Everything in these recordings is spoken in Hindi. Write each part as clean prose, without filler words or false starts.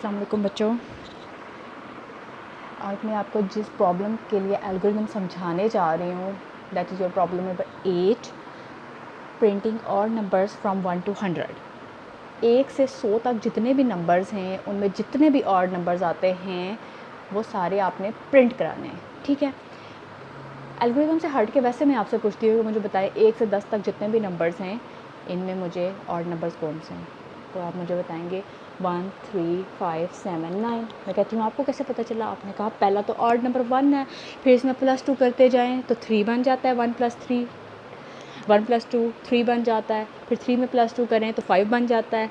अस्सलाम वालेकुम बच्चों। आज मैं आपको जिस प्रॉब्लम के लिए एल्गोरिथम समझाने जा रही हूँ that is your problem number 8, printing और नंबर्स फ्रॉम 1 to 100। 1 से 100 तक जितने भी नंबर्स हैं उनमें जितने भी ऑड नंबर्स आते हैं वो सारे आपने प्रिंट कराने हैं, ठीक है। एल्गोरिथम से हट के वैसे मैं आपसे पूछती हूँ कि मुझे बताएं 1 से 10 तक जितने भी नंबर्स हैं इनमें मुझे ऑड नंबर्स कौन से हैं। तो आप मुझे बताएंगे 1, 3, 5, 7, 9। मैं कहती हूँ आपको कैसे पता चला? आपने कहा पहला तो ऑड नंबर 1 है, फिर इसमें +2 करते जाएं तो 3 बन जाता है। 1 + 3, 1 + 2 3 बन जाता है। फिर 3 में +2 करें तो 5 बन जाता है।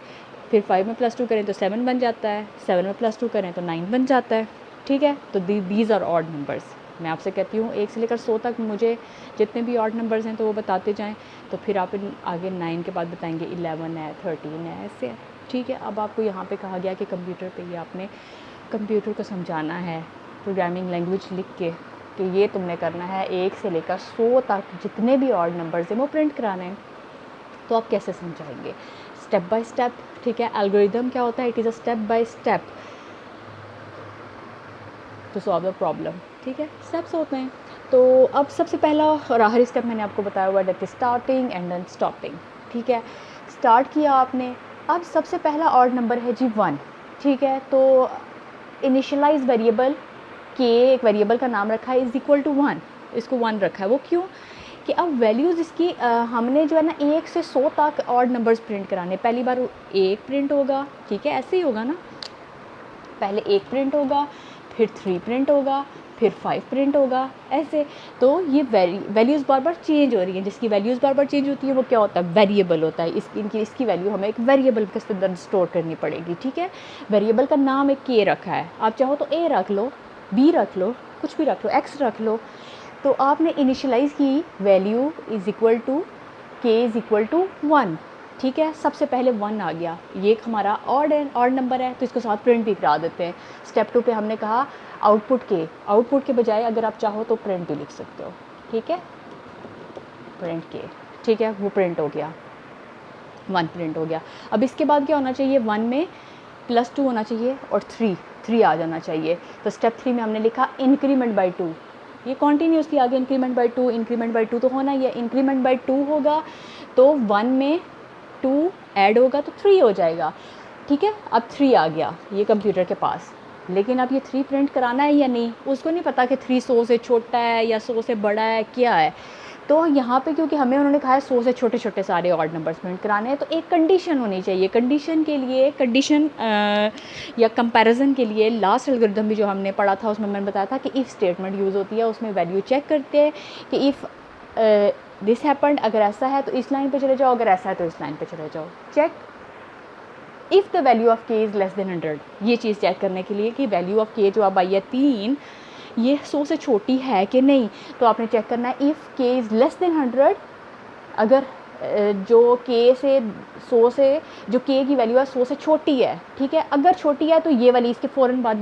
फिर 5 में +2 करें तो 7 बन जाता है। 7 में +2 करें तो 9 बन जाता है, ठीक है। तो दीज आर ऑड नंबर्स। मैं आपसे कहती हूँ 1 से लेकर 100 तक मुझे जितने भी ऑड नंबर्स हैं तो वो बताते जाएं। तो फिर आप आगे 9 के बाद बताएंगे 11 है, 13 है, ऐसे है, ठीक है। अब आपको यहाँ पे कहा गया कि कंप्यूटर पे ये आपने कंप्यूटर को समझाना है प्रोग्रामिंग लैंग्वेज लिख के कि ये तुमने करना है 1 से लेकर 100 तक जितने भी ऑड नंबर्स हैं वो प्रिंट कराने हैं। तो आप कैसे समझाएंगे? स्टेप बाय स्टेप, ठीक है। एल्गोरिदम क्या होता है? It is a step by step to solve the problem, ठीक है। स्टेप्स होते हैं। तो अब सबसे पहला और आखिरी स्टेप मैंने आपको बताया हुआ that is starting and then stopping, ठीक है। स्टार्ट किया आपने। अब सबसे पहला ऑड नंबर है जी 1, ठीक है। तो इनिशियलाइज वेरिएबल के, एक वेरिएबल का नाम रखा है इज़ इक्वल टू 1, इसको 1 रखा है। वो क्यों? कि अब वैल्यूज़ इसकी हमने जो है ना 1 से 100 तक ऑड नंबर्स प्रिंट कराने। पहली बार 1 प्रिंट होगा, ठीक है, ऐसे ही होगा ना। पहले 1 प्रिंट होगा, फिर 3 प्रिंट होगा, फिर 5 प्रिंट होगा, ऐसे। तो ये वैल्यूज़ बार बार चेंज हो रही हैं। जिसकी वैल्यूज़ बार बार चेंज होती है वो क्या होता है? वेरिएबल होता है। इसकी वैल्यू हमें एक वेरिएबल के अंदर स्टोर करनी पड़ेगी, ठीक है। वेरिएबल का नाम एक के रखा है, आप चाहो तो ए रख लो, बी रख लो, कुछ भी रख लो, एक्स रख लो। तो आपने इनिशियलाइज़ की वैल्यू इज़ इक्वल टू के इज़ इक्वल टू 1, ठीक है। सबसे पहले 1 आ गया, ये एक हमारा ऑड नंबर है तो इसको साथ प्रिंट भी करा देते हैं। स्टेप 2 पे हमने कहा आउटपुट के बजाय अगर आप चाहो तो प्रिंट भी लिख सकते हो, ठीक है। प्रिंट के, ठीक है, वो प्रिंट हो गया, 1 प्रिंट हो गया। अब इसके बाद क्या होना चाहिए? 1 में +2 होना चाहिए और 3 आ जाना चाहिए। तो स्टेप 3 में हमने लिखा इंक्रीमेंट बाई 2। ये कॉन्टीन्यूसली आगे इंक्रीमेंट बाई 2 तो होना ही है। इंक्रीमेंट बाई 2 होगा तो 1 में 2 ऐड होगा तो 3 हो जाएगा, ठीक है। अब 3 आ गया ये कंप्यूटर के पास, लेकिन अब ये 3 प्रिंट कराना है या नहीं, उसको नहीं पता कि 3 100 से छोटा है या 100 से बड़ा है, क्या है। तो यहाँ पे क्योंकि हमें उन्होंने कहा है 100 से छोटे छोटे सारे ऑड नंबर्स प्रिंट कराने हैं, तो एक कंडीशन होनी चाहिए। कंडीशन के लिए या कंपैरिजन के लिए लास्ट एल्गोरिथम भी जो हमने पढ़ा था उसमें मैंने बताया था कि इफ़ स्टेटमेंट यूज़ होती है। उसमें वैल्यू चेक करते हैं कि इफ़ दिस हैपेंड, अगर ऐसा है तो इस लाइन पे चले जाओ, अगर ऐसा है तो इस लाइन पे चले जाओ। Check if the value of k is less than 100, ये चीज़ चेक करने के लिए कि वैल्यू ऑफ के जो अब आई है 3, ये 100 से छोटी है कि नहीं। तो आपने चेक करना है इफ़ के इज़ लेस देन 100, अगर जो के से 100 से जो के की वैल्यू है 100 से छोटी है, ठीक है। अगर छोटी है तो ये वाली इसके फ़ौरन बाद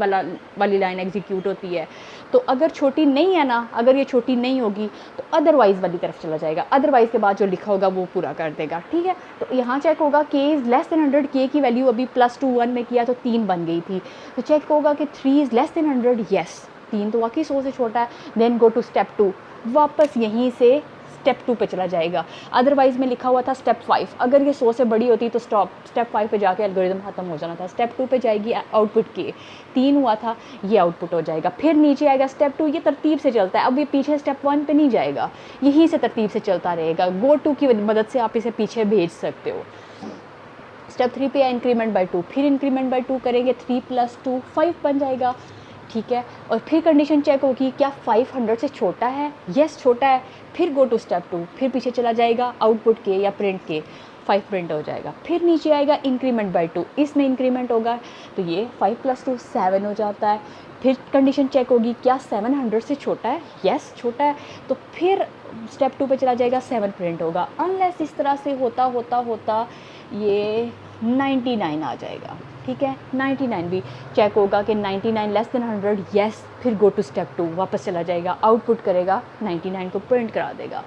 वाली लाइन एग्जीक्यूट होती है। तो अगर छोटी नहीं है ना, अगर ये छोटी नहीं होगी तो अदरवाइज़ वाली तरफ चला जाएगा। अदरवाइज़ के बाद जो लिखा होगा वो पूरा कर देगा, ठीक है। तो यहाँ चेक होगा के इज़ लेस देन 100, के की वैल्यू अभी +2 1 में किया तो 3 बन गई थी। तो चेक होगा कि 3 इज़ लेस देन 100, येस, 3 तो वाकई 100 से छोटा है। देन गो टू स्टेप 2, वापस यहीं से स्टेप 2 पे चला जाएगा। अदरवाइज़ में लिखा हुआ था स्टेप 5, अगर ये 100 से बड़ी होती तो स्टेप 5 पे जाके एल्गोरिथम ख़त्म हो जाना था। स्टेप 2 पे जाएगी, आउटपुट के 3 हुआ था, ये आउटपुट हो जाएगा। फिर नीचे आएगा स्टेप 2, ये तरतीब से चलता है। अब ये पीछे स्टेप 1 पे नहीं जाएगा, यहीं से तरतीब से चलता रहेगा। गो टू की मदद से आप इसे पीछे भेज सकते हो। स्टेप 3 पे इंक्रीमेंट बाई 2, फिर इंक्रीमेंट बाई 2 करेंगे, 3 + 2 5 बन जाएगा, ठीक है। और फिर कंडीशन चेक होगी क्या 500 से छोटा है, येस छोटा है। फिर गो टू स्टेप 2, फिर पीछे चला जाएगा आउटपुट के या प्रिंट के, 5 प्रिंट हो जाएगा। फिर नीचे आएगा इंक्रीमेंट बाई 2, इसमें इंक्रीमेंट होगा तो ये 5 + 2 7 हो जाता है। फिर कंडीशन चेक होगी क्या 700 से छोटा है, येस छोटा है। तो फिर स्टेप 2 पे चला जाएगा, 7 प्रिंट होगा। अनलेस इस तरह से होता होता होता ये 99 आ जाएगा, ठीक है। 99 भी चेक होगा कि 99 लेस देन 100, येस। फिर गो टू स्टेप 2, वापस चला जाएगा, आउटपुट करेगा, 99 को प्रिंट करा देगा।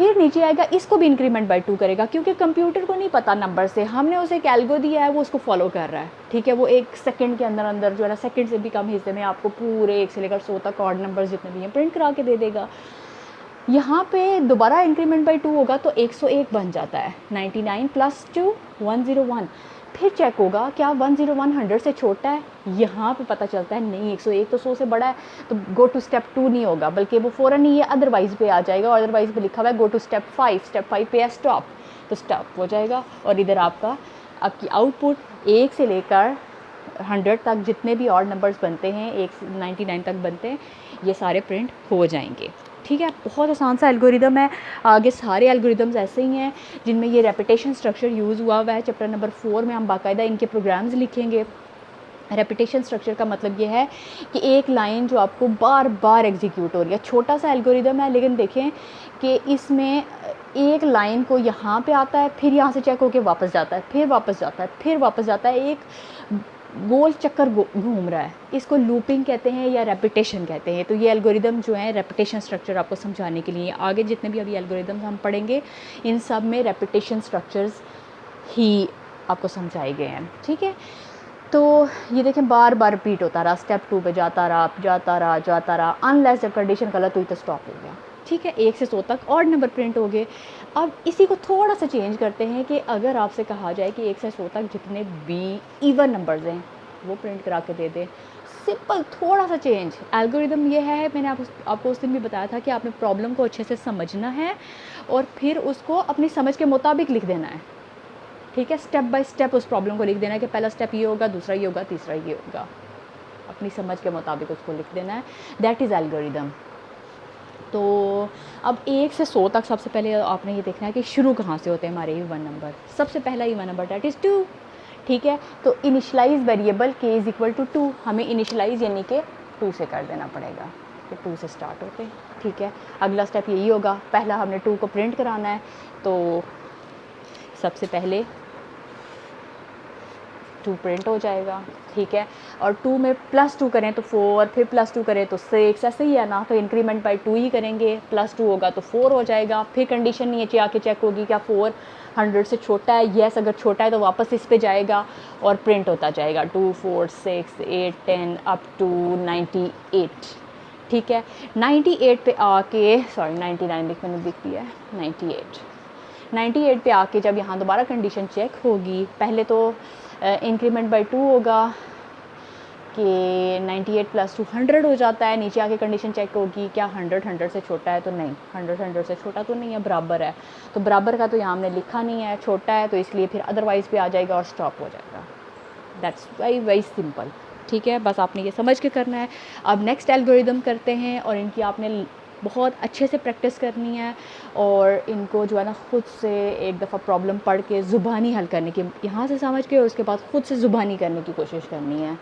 फिर नीचे आएगा, इसको भी इंक्रीमेंट बाय 2 करेगा, क्योंकि कंप्यूटर को नहीं पता नंबर से, हमने उसे एक एल्गो दिया है, वो उसको फॉलो कर रहा है, ठीक है। वो 1 सेकंड के अंदर अंदर जो है ना, सेकंड से भी कम हिस्से में आपको पूरे 1 से लेकर 100 तक ऑड नंबर्स जितने भी हैं प्रिंट करा के दे देगा। यहाँ पे दोबारा इंक्रीमेंट बाय 2 होगा तो 101 बन जाता है, 99 प्लस 2 101। फिर चेक होगा क्या 101 100 से छोटा है, यहाँ पे पता चलता है नहीं 101 तो 100 से बड़ा है, तो गो टू स्टेप 2 नहीं होगा, बल्कि वो फ़ौरन ही ये अदरवाइज़ पे आ जाएगा, और अदरवाइज़ पे लिखा हुआ है गो टू स्टेप 5, स्टेप 5 पे है स्टॉप, तो स्टॉप हो जाएगा। और इधर आपकी आउटपुट 1 से लेकर 100 तक जितने भी ऑड नंबर्स बनते हैं, 1 से 99 तक बनते हैं, ये सारे प्रिंट हो जाएंगे, ठीक है। बहुत आसान सा एल्गोरिदम है। आगे सारे एल्गोरिदम्स ऐसे ही हैं जिनमें ये रेपिटेशन स्ट्रक्चर यूज़ हुआ है। चैप्टर नंबर 4 में हम बाकायदा इनके प्रोग्राम्स लिखेंगे। रेपिटेशन स्ट्रक्चर का मतलब ये है कि एक लाइन जो आपको बार बार एग्जीक्यूट हो रही है, छोटा सा एल्गोरिदम है, लेकिन देखें कि इसमें एक लाइन को यहाँ पे आता है, फिर यहाँ से चेक होके वापस जाता है, फिर वापस जाता है, फिर वापस जाता है, एक गोल चक्कर घूम रहा है। इसको लूपिंग कहते हैं या रेपिटेशन कहते हैं। तो ये एल्गोरिदम जो है रेपिटेशन स्ट्रक्चर आपको समझाने के लिए, आगे जितने भी अभी एल्गोरिदम्स हम पढ़ेंगे इन सब में रेपिटेशन स्ट्रक्चर्स ही आपको समझाए गए हैं, ठीक है। तो ये देखें बार बार रिपीट होता रहा, स्टेप 2 पे जाता रहा, अनलेस जब कंडीशन गलत हुई तो स्टॉप हो गया, ठीक है। 1 से 100 तक ऑड नंबर प्रिंट हो गए। अब इसी को थोड़ा सा चेंज करते हैं कि अगर आपसे कहा जाए कि 1 से 100 तक जितने भी इवन नंबर्स हैं वो प्रिंट करा के दे दें, सिंपल थोड़ा सा चेंज। एल्गोरिदम ये है, मैंने आपको उस दिन भी बताया था कि आपने प्रॉब्लम को अच्छे से समझना है और फिर उसको अपनी समझ के मुताबिक लिख देना है, ठीक है। स्टेप बाय स्टेप उस प्रॉब्लम को लिख देना है कि पहला स्टेप ये होगा, दूसरा ये होगा, तीसरा ये होगा, अपनी समझ के मुताबिक उसको लिख देना है। That is algorithm. तो अब 1 से 100 तक सबसे पहले आपने ये देखना है कि शुरू कहाँ से होते हैं हमारे इवन नंबर। सबसे पहला इवन नंबर दैट इज़ 2, ठीक है। तो initialize variable k is equal to 2, हमें इनिशलाइज यानी कि 2 से कर देना पड़ेगा कि 2 से स्टार्ट होते हैं, ठीक है। अगला स्टेप यही होगा, पहला हमने 2 को प्रिंट कराना है, तो सबसे पहले 2 प्रिंट हो जाएगा, ठीक है। और 2 में +2 करें तो 4, फिर +2 करें तो 6, ऐसे ही है ना। तो इंक्रीमेंट बाय 2 ही करेंगे, +2 होगा तो 4 हो जाएगा। फिर कंडीशन नीचे आके चेक होगी क्या 4 100 से छोटा है, येस अगर छोटा है तो वापस इस पे जाएगा और प्रिंट होता जाएगा 2 4 6 8 10 अप टू 98, ठीक है। 98 पे आके, सॉरी 99 मैंने लिख दिया है, 98 पे आके जब यहाँ दोबारा कंडीशन चेक होगी, पहले तो इंक्रीमेंट बाय 2 होगा कि 98 + 2 100 हो जाता है। नीचे आके कंडीशन चेक होगी क्या 100 से छोटा है, तो नहीं, 100 से छोटा तो नहीं है, बराबर है। तो बराबर का तो यहाँ हमने लिखा नहीं है, छोटा है, तो इसलिए फिर अदरवाइज़ पे आ जाएगा और स्टॉप हो जाएगा। दैट्स वेरी सिंपल, ठीक है। बस आपने ये समझ के करना है। अब नेक्स्ट एल्गोरिदम करते हैं और इनकी आपने बहुत अच्छे से प्रैक्टिस करनी है और इनको जो है ना ख़ुद से एक दफ़ा प्रॉब्लम पढ़ के ज़ुबानी हल करने की, यहाँ से समझ के और उसके बाद ख़ुद से ज़ुबानी करने की कोशिश करनी है,